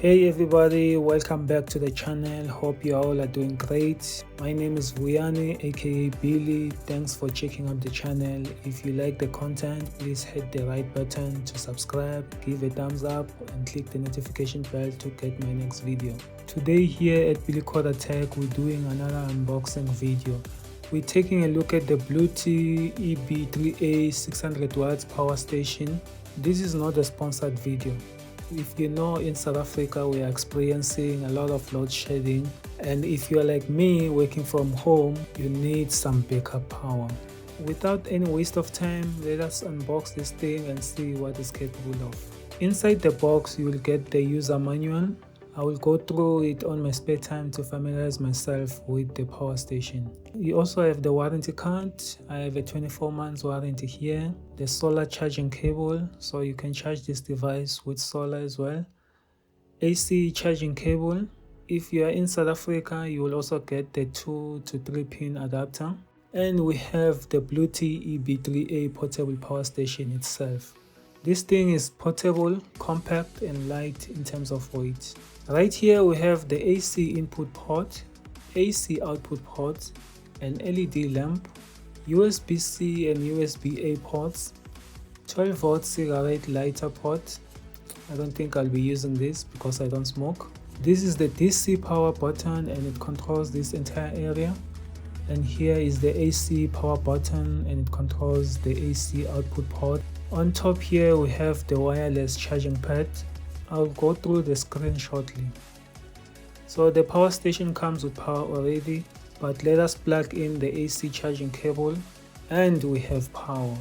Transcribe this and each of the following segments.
Hey everybody, welcome back to the channel. Hope you all are doing great. My name is Vuyani aka Billy. Thanks for checking out the channel. If you like the content, please hit the right button to subscribe, give a thumbs up and click the notification bell to get my next video. Today here at Billy Quarter Tech, we're doing another unboxing video. We're taking a look at the Bluetti EB3A 600 watts power station. This is not a sponsored video. If you know, in South Africa we are experiencing a lot of load shedding, and if you are like me working from home, you need some backup power. Without any waste of time, let us unbox this thing and see what it's capable of. Inside the box you will get the user manual. I will go through it on my spare time to familiarize myself with the power station. You also have the warranty card. I have a 24 months warranty here. The solar charging cable, so you can charge this device with solar as well. AC charging cable. If you are in South Africa, you will also get the 2 to 3 pin adapter. And we have the Bluetti EB3A Portable power station itself. This thing is portable, compact and light in terms of weight. Right here we have the AC input port, AC output port, an LED lamp, USB-C and USB-A ports, 12 volt cigarette lighter port. I don't think I'll be using this because I don't smoke. This is the DC power button and it controls this entire area. And here is the AC power button and it controls the AC output port. On top here we have the wireless charging pad. I'll go through the screen shortly. So the power station comes with power already, but let us plug in the AC charging cable and we have power.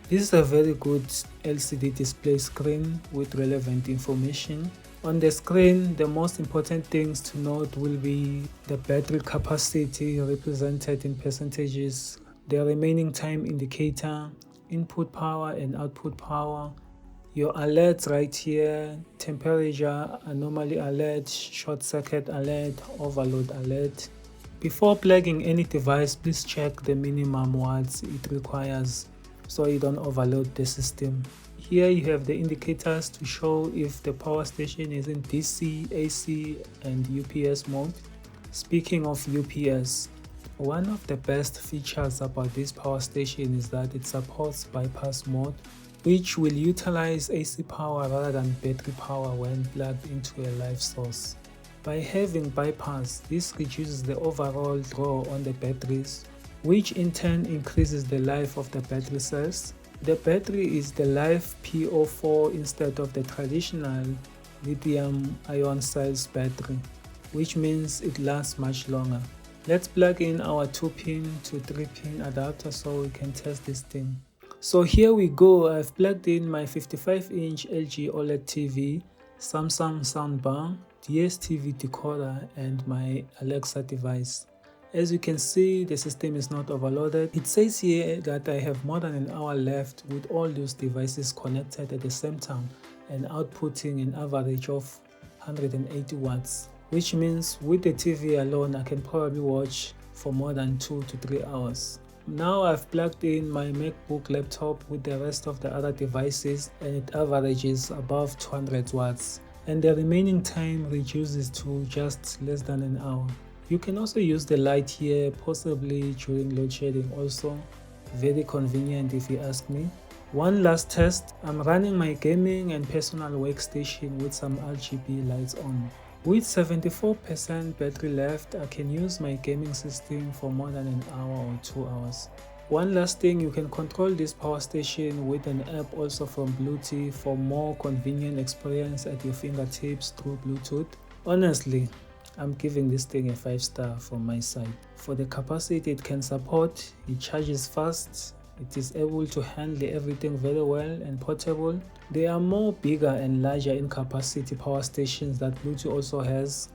This is a very good LCD display screen with relevant information. On the screen, the most important things to note will be the battery capacity represented in percentages, the remaining time indicator, input power and output power, your alerts right here, temperature, anomaly alert, short circuit alert, overload alert. Before plugging any device, please check the minimum watts it requires so you don't overload the system. Here you have the indicators to show if the power station is in DC, AC and UPS mode. Speaking of UPS, one of the best features about this power station is that it supports bypass mode, which will utilize AC power rather than battery power when plugged into a live source. By having bypass, this reduces the overall draw on the batteries, which in turn increases the life of the battery cells. The battery is the Life POe4 instead of the traditional Lithium ION cells battery, which means it lasts much longer. Let's plug in our 2-pin to 3-pin adapter so we can test this thing. So here we go. I've plugged in my 55-inch LG OLED TV, Samsung soundbar, DSTV decoder and my Alexa device. As you can see, the system is not overloaded. It says here that I have more than an hour left with all those devices connected at the same time and outputting an average of 180 watts. Which means with the TV alone I can probably watch for more than 2 to 3 hours. Now I've plugged in my MacBook laptop with the rest of the other devices and it averages above 200 watts and the remaining time reduces to just less than an hour. You can also use the light here, possibly during load shedding also. Very convenient if you ask me. One last test, I'm running my gaming and personal workstation with some RGB lights on. With 74% battery left, I can use my gaming system for more than an hour or 2 hours. One last thing, you can control this power station with an app also from Bluetti for more convenient experience at your fingertips through Bluetooth. Honestly, I'm giving this thing a 5-star from my side. For the capacity it can support, it charges fast, it is able to handle everything very well and portable. There are more bigger and larger in capacity power stations that Bluetti also has.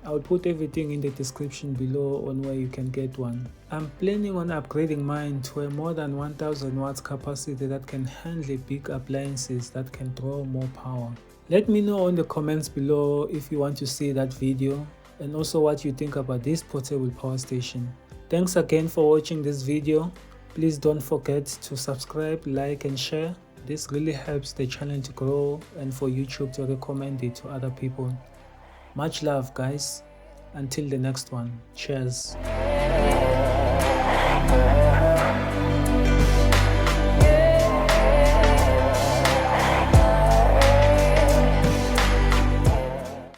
I'll put everything in the description below on where you can get one. I'm planning on upgrading mine to a more than 1000 watts capacity that can handle big appliances that can draw more power. Let me know in the comments below if you want to see that video and also what you think about this portable power station. Thanks again for watching this video. Please don't forget to subscribe, like and share. This really helps the channel to grow and for YouTube to recommend it to other people. Much love guys, until the next one. Cheers.